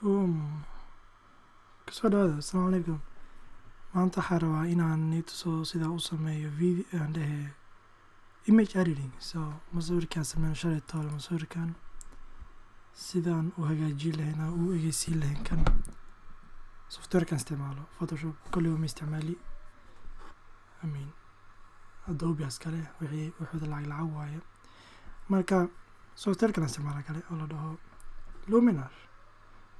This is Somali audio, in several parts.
boom kasoo dhawaada. Assalaamu calaykum. Maanta waxaan rabaa inaan tuso sida u sameeyo image editing. So masawirkaan sameyn shalay toole masawirkaan sidaan u hagaajin lahayn u egeysiin lahayn kan softwarekan isticmaalo Photoshop kulli ma isticmaali Adobe askale wuxuu lacag waaye. Marka softwarekan isticmaala kale oo la dhaho Luminar.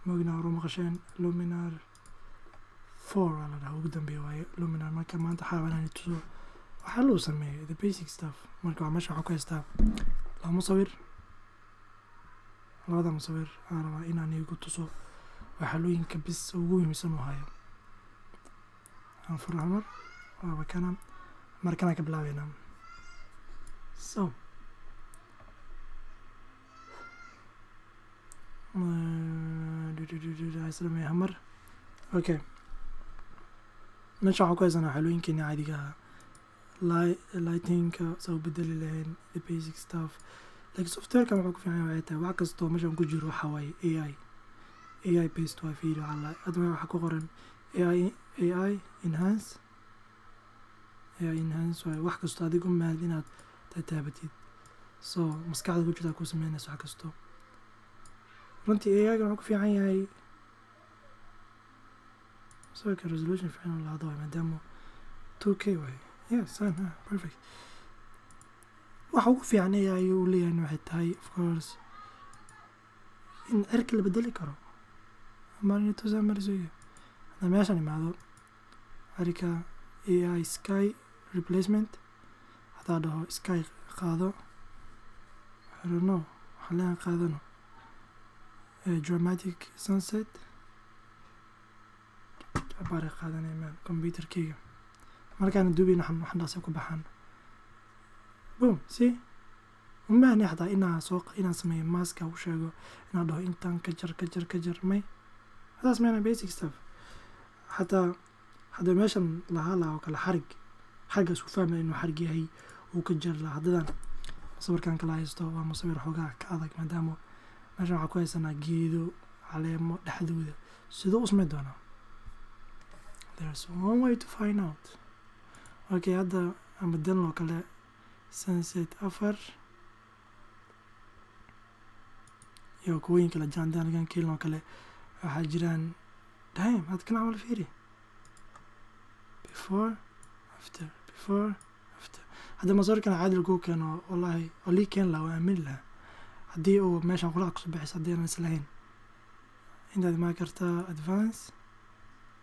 Luminar maqasheen Luminar 4 la dhaho ugu dambeeyo waaye Luminar. Marka maanta xaabanaan tuso waxa loo sameeyo the basic stuff. Marka meesha waxa ku haystaa laba musawir aan rabaa inaan igu tuso waxalooyinka bis ugu muhiimsan oo hayo aan furahmar waa kana markaan ka bilaabeyna. So isla hamar okay meesha waxa ku haysana waxalooyinkeena caadiga ah lighting soo bedeli lahayn the basic stuff. Like softwarekan wuxuu ku fiican yahay wax kasto meeshan ku jiro waxa waaye AI based waa video alla adma waxa ku qoran AI enhance waa wax kasto adigu maad inaad taabatid. So maskaxda ku jirta ku sameynayso wax kasto runtii AI wuxuu ku fiican yahay so resolution fiican la hado maadaama 2K waaye. Yes, perfect. waxa ugu fiican AI uu leeyahay waxay tahay of course in erka la bedeli karo ama in tusaa marsiyo meeshan imaado arika AI sky replacement hadaa dhaho sky qaado I don't know waxaan qaadano dramatic sunset abare qaadanay man computerkeyga markaan duubin waxaan dhaasay ku baxaan boom see ummaan yaxda inaan sameeyo maska u sheego inaan dhaho intaan ka jar may hadaas meena basic stuff hadaa meeshan lahaa oo kala xariga isku fahmay inuu xarig yahay uu ka jar la hadadan sawirkan kala haysto waa musawir xoogaa ka adag maadaama meeshan waxa ku haysanaa geedo caleemo dhexdooda sidoo u sameyn doonaa. There's one way to find out. Okay, hadda ama dan loo kale sunset 4 iyo kuwooyin kala jaandaanigan kiilno kale waxaa jiraan had kana wala fiiri before after hadda masawirkan caadil ku keeno wallahi oli keen la aamin la haddii uu meeshan qurac ku bixis haddii aan islahayn intaad ma kartaa advance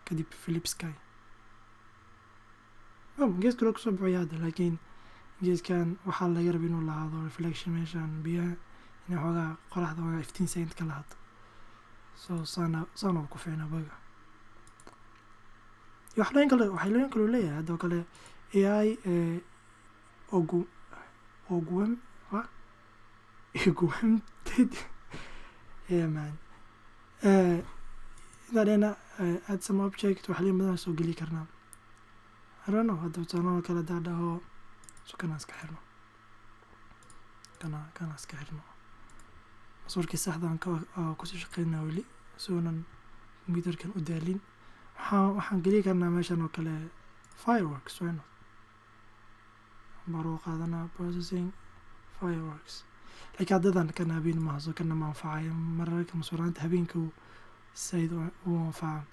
kadib Philips Sky gees kale kusoo bixiya hadda laakiin geeskan waxaa laga rabaa inuu lahaado reflection meeshan biyaha inay xoogaa qoraxda waa 15 second ka lahaato so sana ku fiicna baga waxaan kale leeyahay hadda kale AI ogwem yeah man idana add some object waxaa leeyahay soo geli karnaa I don't know hadda tusaale kale daadaho kana iska xirno masawirkii saxda aan ku sii shaqeynaa weli soonan computerkan u daalin waxaan geli karnaa meeshan oo kale fireworks wayno baro qaadana processing fireworks like haddadan kan habeen ma soo kana manfacayo mararka masawiraanta habeenka sayd u manfaca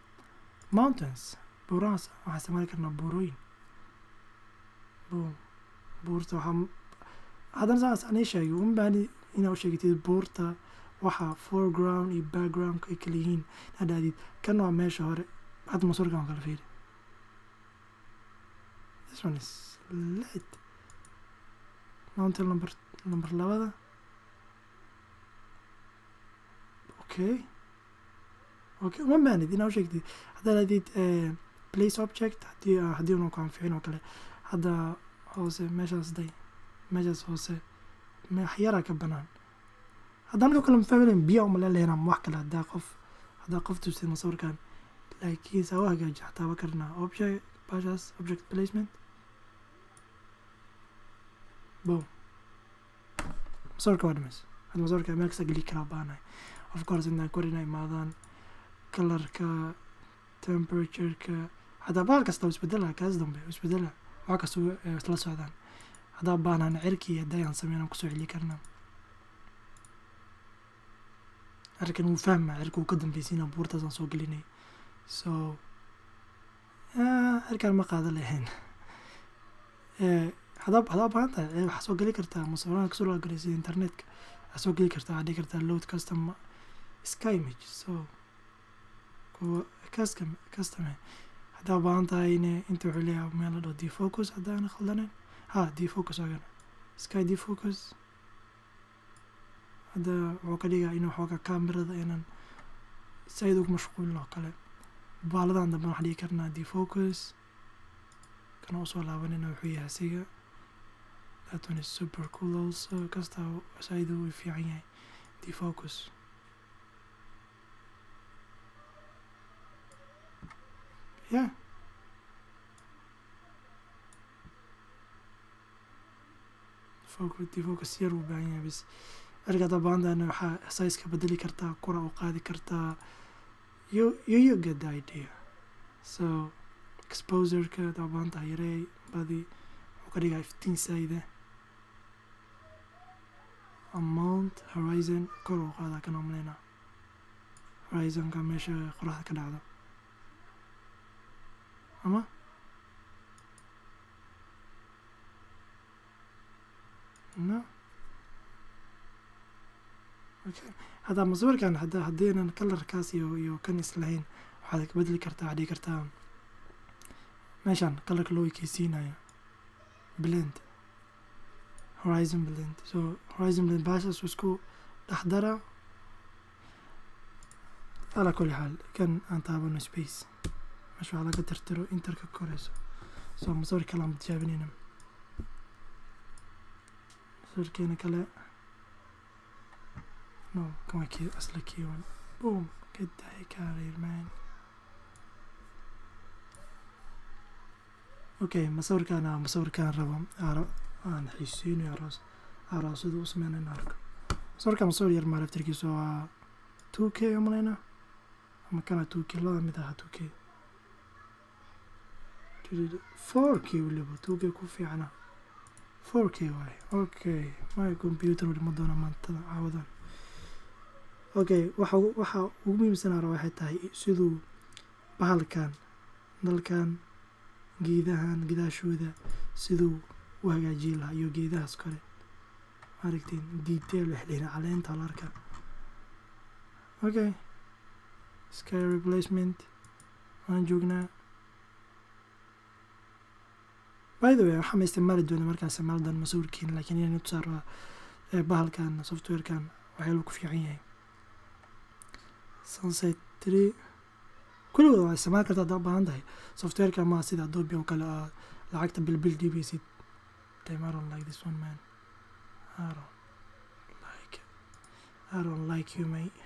mountains buuraas waxaan isticmaali karnaa buurooyin buurta waxaa haddana saas aan sheegay un baani inaa u sheegtid buurta waxa foreground iyo background ay kala yihiin haddaadid kan waa meesha hore hadda masawirkan kala fiiri this one is lit mountain number 2 okay uma baanid inaa u sheegtid haddaadid place object haddii una ku anficin oo kale hadda hoose meeshaas hoose yara ka banaan haddaan kale mafahmin biyo uma leeyahay wax kale haddaa qof tusay masawirkan laakiin saa u hagaaji xataa ba karnaa object placement boom masawirka waa dhameys hadda masawirka meel kasta geli karaa baanahay of course intaan kor inay imaadaan colorka temperatureka haddaa bahal kasta isbedela kaas dambe isbedela wax kasta isla socdaan haddaa baahnaan cirkii haddayaan sameynaan kusoo celi karnaa cirkan wuu fahmaa cirka uu ka dambeysiina buurtaasaan soo gelinay so cirkaan ma qaada lahayn haddaa baahan tahay waxaa soo geli kartaa masawiraan kasoo lagalaysa internetka waxaa soo geli kartaa waxaa dhihi kartaa load custom sky image so kuwa custom haddaa baahan tahay inta wuxuu leeyahay meel la dhaho defocus haddaana khaldanayn defocus agana sky defocus hadda wuxuu ka dhigaa inuu xoogaa kamerada inaan said ugu mashquulin oo kale baaladan dambe waxaan dhigi karnaa defocus kana usoo laabanina wuxuu yahay asiga that one is super cool also kasta said uu fiican yahay defocus yeah defocus yar uu baahan yahay bis erga haddaa baahantahayna waxaa size-ka bedeli kartaa kura u qaadi kartaa you get the idea so exposureka haddaa baahantahay yareey badi wuxuu ka dhigaa 15 sayde amount horizon kor u qaadaa kana umaleynaa horizonka meesha qoraxda ka dhacdo ama no okay haddaa masawirkan haddaynan colorkaas iyo kan islahayn waxaad ka bedeli kartaa waxaad dhigi kartaa meeshaan colorka loo ekeysiinayo blend horizon blend so horizon blend baashaas isku dhex dara ala kulli xaal kan aan taabano space meesha waxaa laga tirtiro interka koreyso so masawir kale aan tijaabinayna masawirkeena kale no come on asla key one boom get the heck out of here man okay masawirkaan rabo aan xiisiinayo aroosida u sameynayna arko masawirkaan masawir yar maa laftirkiisa waa 2k umalayna ama kana 2k laba mid aha 2k 4k waliba 2k ku fiicana 4k waay okay my computer wali ma doona maantada caawadan okay waxa ugu muhiimsan ara waxay tahay siduu bahalkan dalkan geedahan gidaashooda siduu u hagaajin lahaa iyo geedahaas kale aragtiin detail wax leena caleenta la arkaa okay sky replacement waan joognaa by the way waxaa ma isticmaali doona markaan isticmaali doona masawirkiin laakiin inaan tusaaro bahalkan softwarekan waxay ku fiican yahay sunset 3 kulligood waa isticmaali kartaa haddaa baahan tahay softwareka ma sida Adobe oo kale lacagta bilbil dhiibaysid I don't like this one man I don't like you mate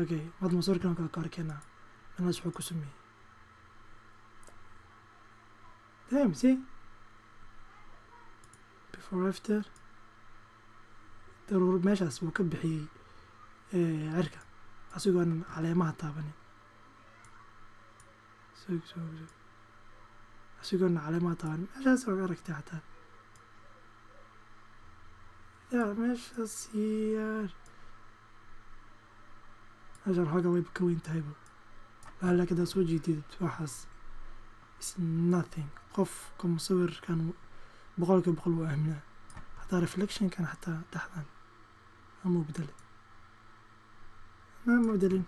okay wad masawirkan ka arkeenaa meelaas wuxuu ku sameeyay damn see before after daruur meeshaas wuu ka bixiyay cirka asigoon caleemaha taabanin asigoon caleemaha taabanin meeshaas waa aragtay xataa yaa meeshaas yaar meeshaan xooga way ka weyn tahayba laakiin haddaad soo jeedid waxaas is nothing qofka musawirkan 100% wuu aaminaa hataa reflectionkan xataa dhexdan ama bedele ما موديلين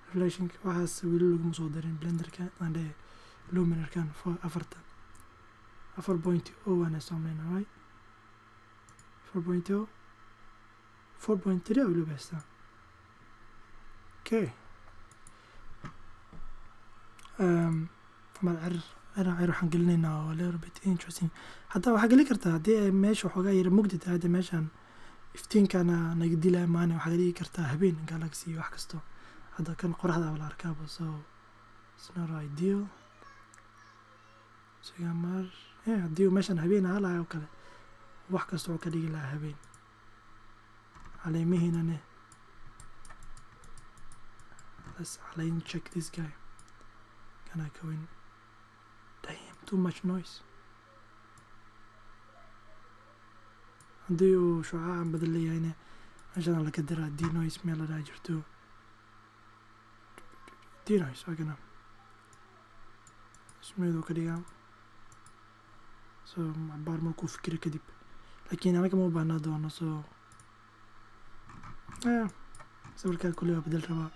reflection waxaas weli laguma soo darin blenderka and luminar kan 4.0 waan sameynaa right 4.0 4.3 weli basta okay أنا waxaan gelinaynaa a little bit interesting hataa waxaa geli kartaa haddii ay meesha waxoogaa yara mugdi tahay hadda meeshaan iftiinkana naga dilaa maana waxaa dhigi kartaa habeen galaxy wax kasto hadda kan qoraxda la arkaaba so it's not ideal so yamar haddii meeshaan habeen halayo oo kale wax kasta oo ka dhigi lahaa habeen caleemihiinane let's align check this guy. Can I go in? Damn, too much noise. haddii uu shucaacan badan leeyahayna meeshana laga diraa denoise meel la dhaha jirto denoise waa kana smooth uu ka dhigaa so cabaar markuu fikiro kadib laakiin anaga ma u baahnaa doono so sawirkaa kulli waa bedel rabaa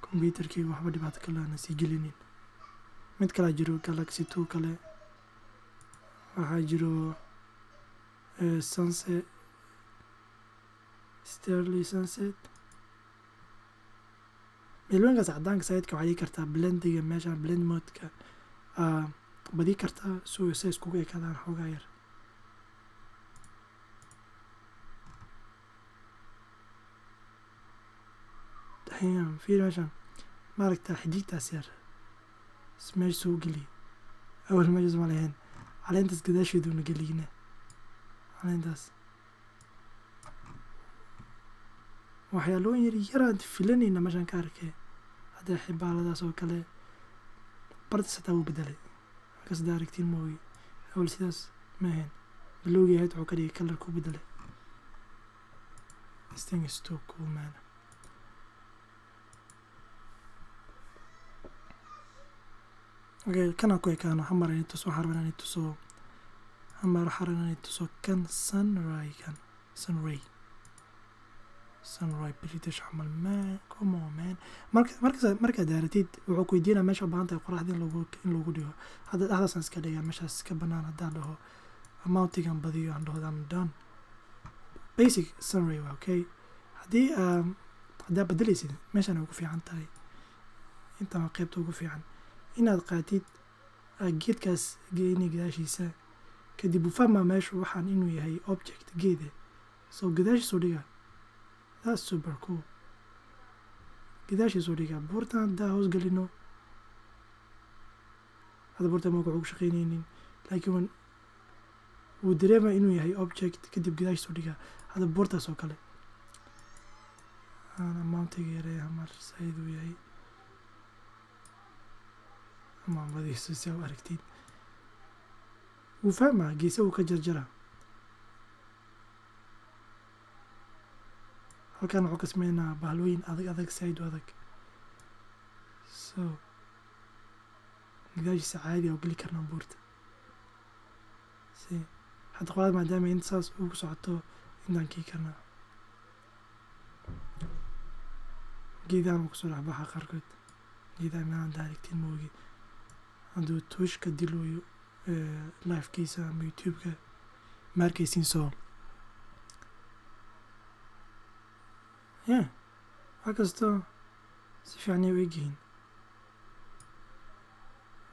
computerkii waxba dhibaato kale aana sii gelinin mid kalaa jiro Galaxy 2 kale waxaa jiro sunset sterly sunset meelooyinkaas cadaanka sayidka waxaa dhigi kartaa blendiga meesha blend modeka badii kartaa so say iskugu ekaadaan xoogaa yar damn fiir meeshan maaragtaa xidigtaas yar meesha soo geliy awal meeshas ma lahayn caleentaas gadaasheeduuna geliyna caleentaas waxyaalooyin yar yaraan filanayna meeshaan ka arkay haddee xibaaladaas oo kale bartas hataa wuu bedelay markaas hadaa aragtiin moogi awal sidaas ma ahayn bilowgii ahayd wuxuu ka dhigay kalarkuu bedelay this thing is too cool man okay kana ku ekaano hamar inay tuso waxaan rabaa inay tuso hamar waxaan rabaa inay tuso kan sunray British camal man come on man markaad daaratid wuxuu ku weydiinaa meesha baahan tahay qoraxda in lagu dhigo hadda dhexdaasaan iska dhigaa meeshaas iska banaan haddaan dhaho amountigan badiyo aan dhaho I'm done basic sunray waa okay haddii haddaa bedelaysid meeshaan ugu fiican tahay intaan waa qaybta ugu fiican inaad qaatid geedkaas geeni gadaashiisa kadib u fahmaa meeshu waxaan inuu yahay object geede so gadaashiisuu dhiga that's super cool gadaashiisuu dhiga buurtaan haddaa hoos gelino hadda buurtaan maka ugu shaqaynaynin laakiin wuu dareema inuu yahay object kadib gadaashiisuu dhiga hadda buurtaas oo kale amountiga yaree hamar said uu yahay maamadiisu si u aragtid wuu fahmaa geese uu ka jarjara halkan wuxuu ka sameynaa bahalooyin adag saaid u adag so gadaashiisa caadi oo geli karnaa buurta si hadda qolaad maadaama inta saas ugu socoto intaan kii karnaa geedaan uu kusoo dhexbaxa qaarkood geedaa meelaan daarigtiin moogi hadduu twitchka dilayo livekiisa ama youtube-ka ma arkaysiin soo wax kastoo si fiicnay u egyihiin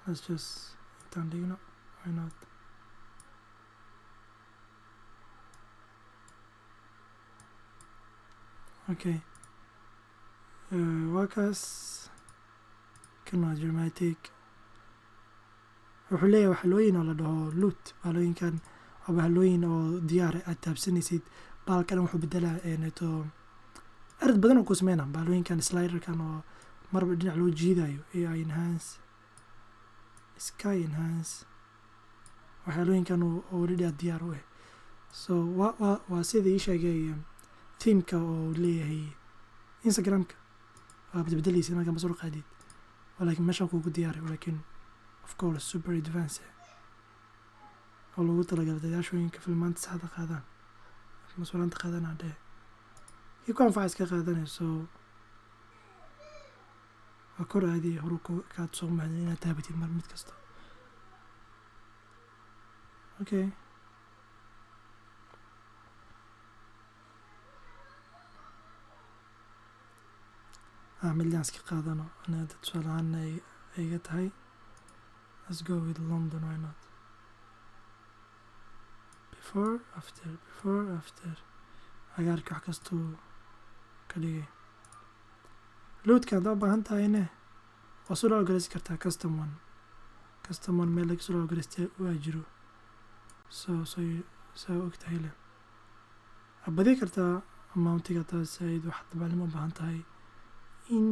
let's just intaan dhigno why not okay waa kaas kan waa dramatic wuxuu leeyahay bahalooyin oo la dhaho loot bahalooyinkan waa bahalooyin oo diyaar aad taabsanaysid baalkan wuxuu bedelaa neto ard badan oo ku sameynaa bahalooyinkan sliderkan oo marba dhinac loo jiidayo AI enhance sky enhance waxyaalooyinkan already aad diyaar u ah so waa sida ii sheegay teamka oo leeyahay Instagramka waa bedbedelaysid markaa masoo qaadid walakin meeshaan kuugu diyaaray walakin of course super advanced oo loogu talagalay dadaashooyinka filmaanta saxda qaadaan mas'uulaanta qaadanaa dheh iyo ku anfaca iska qaadanayso waa kor aadi horu kaad soo mahadin inaad taabatid mar mid kasta okay midlaan iska qaadano anaa dad tusaalahaan ay iga tahay let's go with London why not before after agaarka wax kastuu ka dhigay loadka haddaa baahan tahayne waa soo loogaraysi kartaa custom one meel laga soo loogaraysta waa jiro saa og tahay leh abadii kartaa amountiga taas ayd wax dabaalnimo baahan tahay in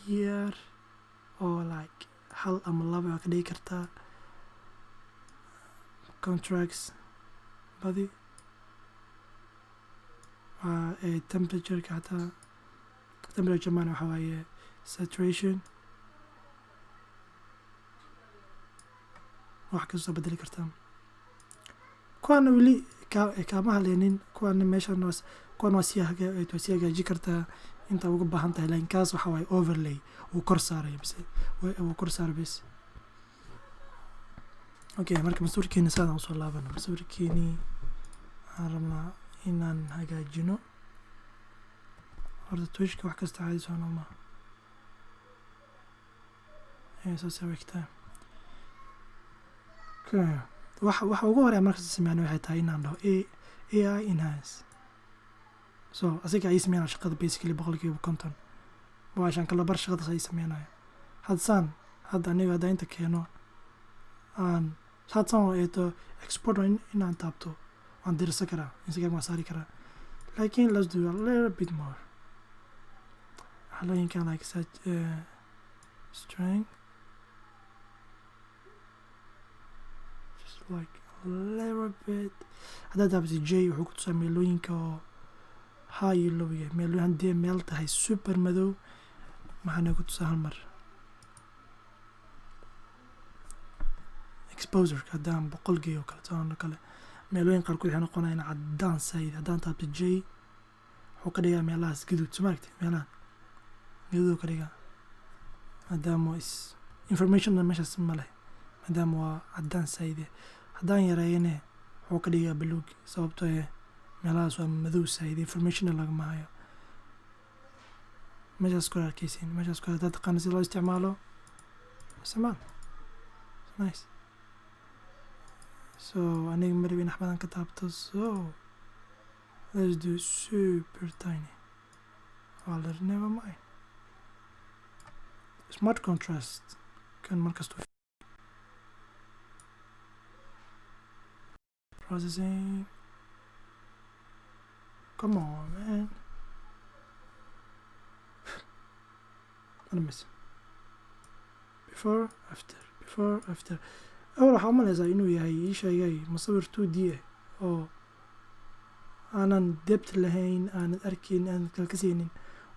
yar oo like hal ama laba waa ka dhigi kartaa contracts badi temperatureka xataa temperature mana waxa waaye saturation wax kastoo bedeli kartaa kuwaana weli kaama haleenin kuwaana meeshan kuwan waa sii hagaaji kartaa inta uga baahan tahay laakiin kaas waxa waaye overlay uu kor saaray bise uu kor saaray bis okay marka masuurkeeni saadaan usoo laabana masuurkeeni waxaan rabnaa inaan hagaajino horta twitchka wax kasta caadi soo nooma saas awegtaa okay waxa ugu horeya markasta sameeyaan waxay tahay inaan dhaho AI enhance so asiga ay sameeyaan shaqada basically 50% waashan kala bar shaqadaas ay sameeyaan hadda aniga hadda inta keeno aan hadsan eeto export inaan taabto waan dirsan karaa Instagram waan saari karaa laakiin let's do a little bit more halooyinkan like such string just like a little bit hadda taabto J wuxuu ku tusaa meelooyinka oo high iyo low yahay meelooyin haddii meel tahay super madow maxaana ku tusaa hal mar exposure haddaan 100 geeyo kale taan kale meelooyin qaarkood waxay noqonayaan caddaan sayid haddaan taabto J wuxuu ka dhigaa meelahaas gaduud soo maaragtay meelahan gaduud ka dhigaa maadaama information meeshaas ma leh maadaama waa caddaan sayid haddaan yareeyane wuxuu ka dhigaa buluug sababtoo ah meelahaas waa madow sayid information lagama hayo meeshaas ku arkaysiin meeshaas ku haddaad taqaana si loo isticmaalo isticmaal nice so aniga marbi in axbadan ka taabto so let's do super tiny well never mind smart contrast kan markasto processing come on man what a miss before after أول waxaa umaleysaa inuu yahay ii sheegay musawir 2D oo aanan depth lahayn aanan arkin aanan kala kaseynin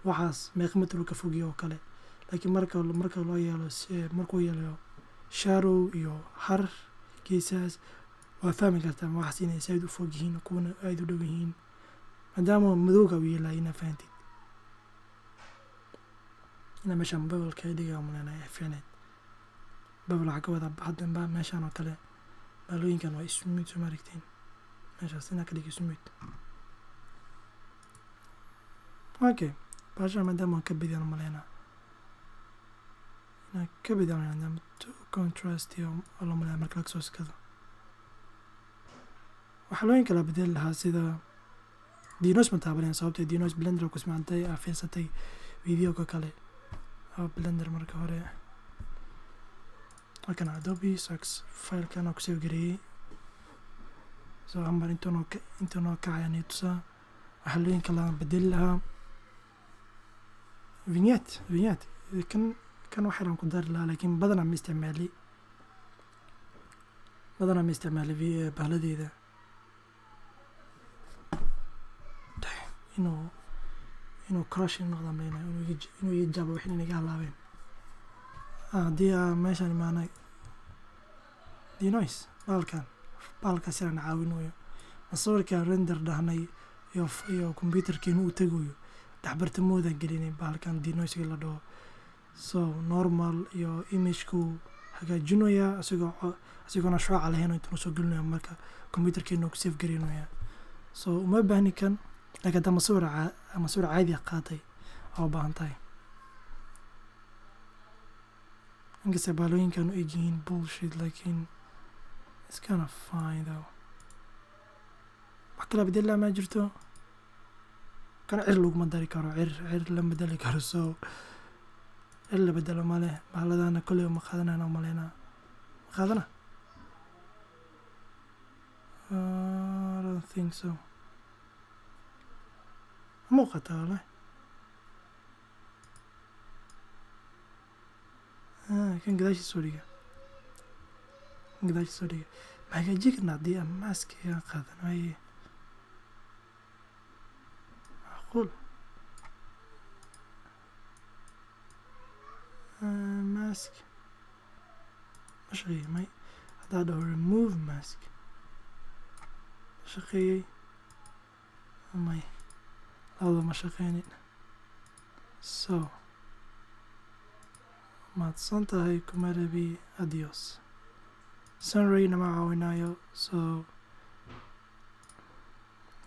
waxaas meeqamatru ka fogiyo oo kale laakiin marka loo yeelo markuu yeelo shadow iyo har geesaas waa fahmi kartaa waxaas inay sayd u fog yihiin kuwana aad u dhow yihiin maadaama madowga uu yeelay ina fahanteed ina meeshaan bubble ka dhigaa umaleynayaa fiicneed bubble waxaa ka wada haddanba meeshaan oo kale baalooyinkan waa smooth soo maaragtiin meeshaas inaa ka dhigi smooth okay baashaan maadaama waan ka bediyaan umaleynaa inaan ka bediyaan maadaama contrast iyo la maleynaa marka laga soo sikado waxalooyin kala bedeli lahaa sida dinos ma taabaneen sababtay dinos blender ku smaantay fiirsatay videoga kale blender marka hore halkan Adobe Sax filekan oo kusoo gareeyay soo amar intuu noo kacayaan tusaa waxalooyin kala bedeli lahaa vignette kan waxaan ku dari lahaa laakiin badanaa ma isticmaali bahladeeda inuu crashing noqda maleynaa inuu iga jaabo wixii inaga halaabeen haddii meeshaan imaanay dinois baalkaas yaraan caawinayo masawirkaan render dhahnay iyo computerkeenu uu tegayo dhexbartamoodan gelinay baalkan dinoisga la dhaho so normal iyo imagekuu hagaajinayaa isagoona shooca lahayn intuu soo gelinaya marka computerkeenu ku save gareynaya so uma baahni kan laakiin haddaa masawir caadi qaatay oo baahan tahay inkasta baalooyinkan u egyihiin bullshit laakiin it's kind of fine though wax kala bedela ma jirto kana cir laguma dari karo cir la bedeli karo so cir la bedelo ma leh bahladana kolley ma qaadanayna umaleynaa ma qaadana I don't think so muuqataa leh kan gadaashiisa soo dhiga gadaashiisa soo dhiga ma hagaajin karnaa haddii aan maaskiga qaadanaye macquul mask ma shaqeeyey may haddaa dhaho remove mask ma shaqeeyey may labada ma shaqeynin so mahadsan tahay kuma rabi adios sunray nama caawinayo so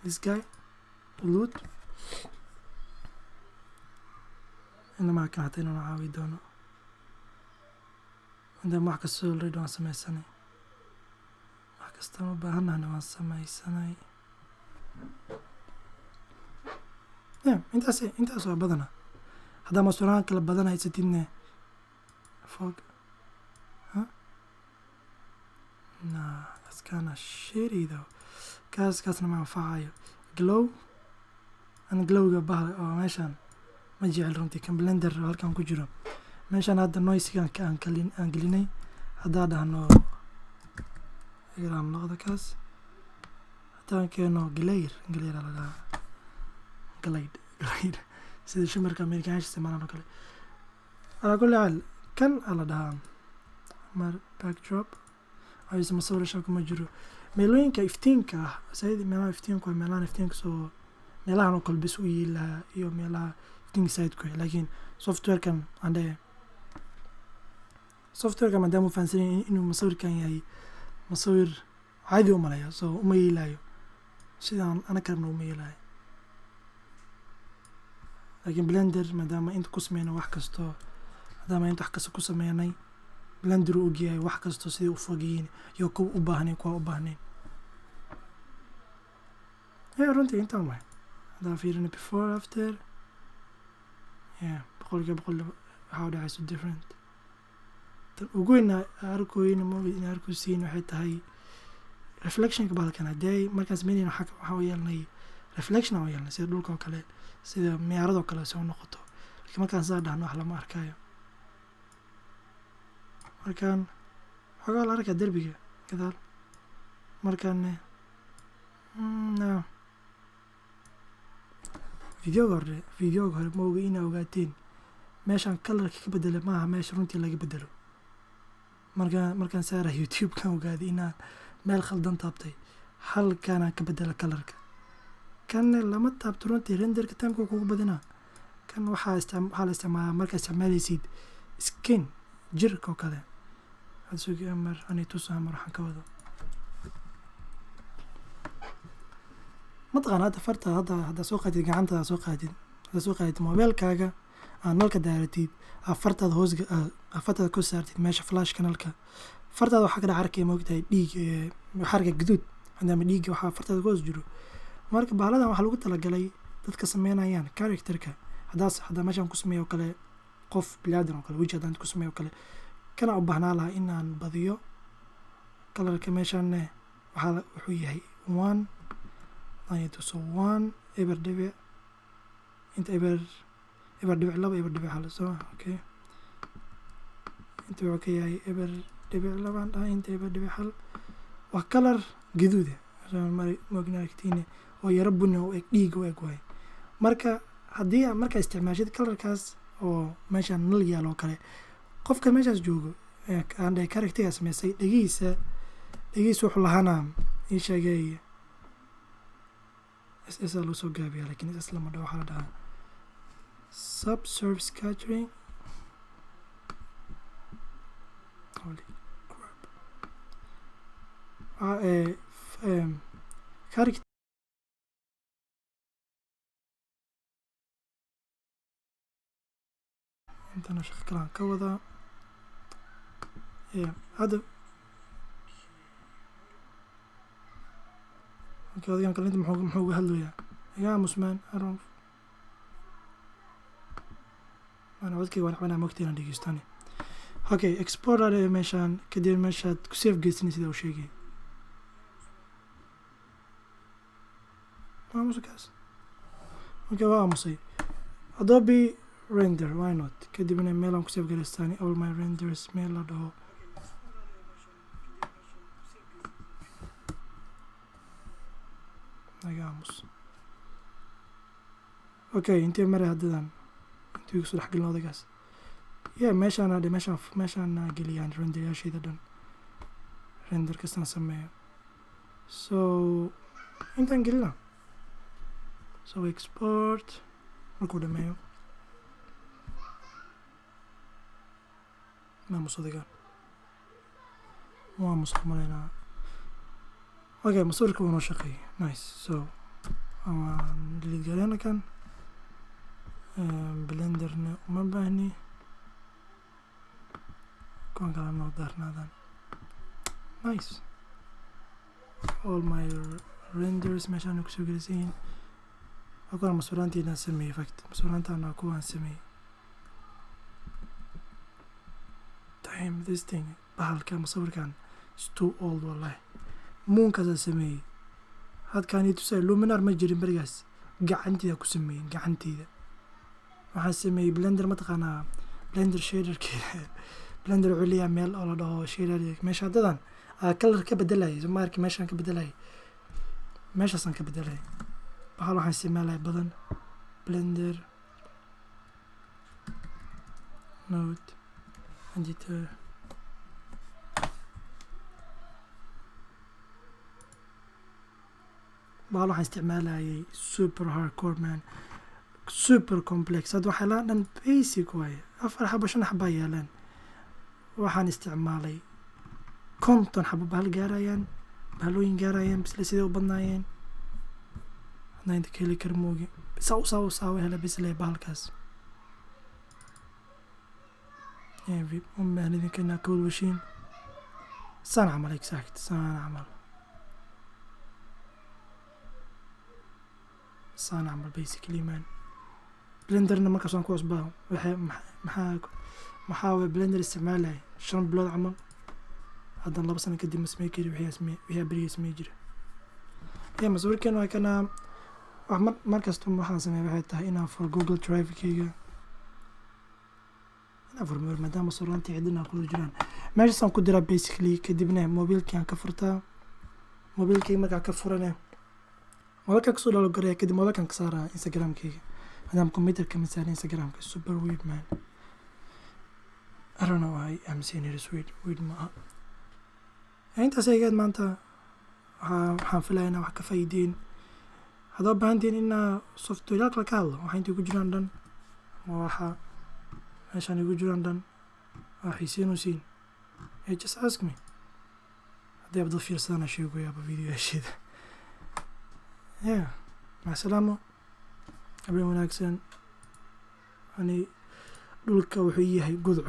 this guy loot inamaa kan hata inuu caawi doono hadaan wax kastoo already waan sameysanay wax kastaan u baahanahna waan sameysanay intaas waa badana haddaa masturaan kala badan haysatidne fog that's kinda shitty though kaasna ma anfacayo glow ana glowga bahal oo meeshaan ma jecel runtii kan blender halkan ku jiro meeshaan hadda noisigan aan gelinay haddaa dhahno igraan noqda kaas haddaan keeno glare la dhahaa glade sida shimarka amerikaanka isticmaalaan oo kale alaa kulli xaal kan ala dhahaa mar backdrop ayse masawirasha kuma jiro meelooyinka iftiinka ah sayid meelaha iftiinku waa meelahan iftiinka soo meelahan oo kale bis u yiilaa iyo meelaha iftiinka sayidku laakiin softwarekan ande softwareka maadaama u fahansanyahay inuu masawirkan yahay masawir caadi u malaya so uma yeelaayo sidaan ana karna uma yeelaayo laakiin blender maadaama inta ku sameyna wax kasto maadaama inta wax kasta ku sameynay blender uu ogyahay wax kasto sidii u fogeeyeen iyo kuwa u baahnayn kuwa u baahnayn runtii intaan waay haddaa fiirina before after boqolkiiba boqol waxaa u dhacayso different tan ugu weyna arkooyina moogid in arkusiin waxay tahay reflectionka bahalkan haddii markaan sameynayna waxaa u yeelanay reflection u yeelanay sida dhulka oo kale sida miyaaradoo kale soo noqoto laakiin markaan saa dhahno wax lama arkayo markaan waxoogaa la arkaa derbiga gadaal markaan videoga hore ma oga inaa ogaateen meeshaan kalarka ka bedela maaha meesha runtii laga bedelo markaan saara youtube-kan ogaaday inaan meel khaldan taabtay halkaanaan ka bedela kalarka kanne lama taabto runtii renderka timeka kugu badinaa kan waxaa la isticmaalaa markaa isticmaalaysid skin jirka oo kale hadsugi amar ani tus amar waxaan ka wado mataqaan hadda farta hadda soo qaadid gacantada soo qaadid mobilkaaga aan nalka daaratid fartaada hoos fartaada ku saartid meesha flashka nalka fartaada waxaa ka dhac arkay moogtahay dhiig xarga guduud maadaama dhiigga waxaa fartaada ku hoos jiro marka bahaladan waxaa lagu talagalay dadka sameynayaan characterka haddaa meeshaan ku sameeyo oo kale qof bilaadan oo kale weji haddaan ku sameeyo oo kale kana u baahnaa lahaa inaan badiyo kalarka meeshaanne wuxuu yahay one so one eber dhibic inta eber dhibic laba eber dhibic hal soo okay inta wuxuu ka yahay eber dhibic labaan dhahay inta eber dhibic hal waa kalar gaduuda maognaagtiine oo yaro buni oo eg dhiiga u eg waay marka haddii aad markaa isticmaashid kalarkaas oo meeshaan nal yaal oo kale qofka meeshaas joogo aan dhahay characterga sameysay dhegihiisa wuxuu lahaana ii sheegay ss loo soo gaabiya lakin ss lama dhaho waxaa la dhahaa subsurface scattering holy crap character intana shaqo kalaan ka wadaa hadda adigan kalinta muxuu uga hadlayaa igaa musmaan aron mana codkayga waan xabanaa mogta inaan dhegeystane okay export ale meeshaan kadib meeshaad ku save geysani sida uu sheegay aamusa kaas okay waa aamusay Adobe render why not kadibna meel aan ku save garaystaan all my renders meel la dhaho nagaamus okay intee maray haddadan intuu igu soo dhex gelin odagaas meeshaan geliyaan renderyaasheeda dhan render kastaan sameeyo so intaan gelina so export markuu dhameeyo maamus odagaan waamus malaynaa okay masawirka wuu noo shaqeeyay nice so waan delete gareena kan blenderna uma baahni kuwan kala noo daarnaadaan nice all my renders meeshaan kusoo gelisan yihiin akuwan masawiraantiinaan sameeyey fact masawiraantaana kuwaan sameeyey damn this thing bahalka masawirkan is too old wallahi muunkaasaa sameeyey hadkaan ii tusay luminar ma jirin berigaas gacanteeda ku sameeyey gacanteyda waxaan sameeyey blender mataqaanaa blender shaderkeeda blender wuxuu leeyahay meel oo la dhaho shader meesha haddadan color ka bedelayay soo ma arki meeshaan ka bedelayay meeshaasaan ka bedelayay bahal waxaan isticmaalaya badan blender node editor bahal waxaan isticmaalayay super hardcore man super complex hadda waxaa la dhan basic waaye 4 xabo 5 xabaa yaalaan waxaan isticmaalay 50 xabo bahal gaarayaan bahalooyin gaarayaan bisle sidee u badnaayeen hadna inta ka heli kar moogi saa hela bisle bahalkaas vi umbahnidin kana code machine saan camal exact saan camal basically man blenderna markaas waan ku cusbaa maxaa way blender isticmaalay 5 bilood camal haddana 2 sano kadib masmey kari wixii beriga samey jira masawirkan waa kana wax markasta waxaan sameeyay waxay tahay inaan furo Google Drive-kayga inaan furo maadaama sawiraantii cidina ku jiraan meeshaasaan ku diraa basically kadibna mobilkaan ka furtaa mobilkayga markaa ka furane mobilka kasoo dhalo gareeya kadib mobilkan ka saaraa Instagram-kayga maadaama computerka ma saarin Instagram-ka super weird man I don't know why I'm saying it is weird maaha intaas aygeed maanta waxaan filayaa inaa wax ka faa'iideen haddaad baahantiin inaa software kala ka hadlo waxa intay ku jiraan dhan waxa meeshaan igu jiraan dhan waa xiiseenusiin just ask me haddii abdal fiirsadana sheegoyaaba videoyaasheeda maca salaamo habeen wanaagsan ani dhulka wuxuu yahay gudcur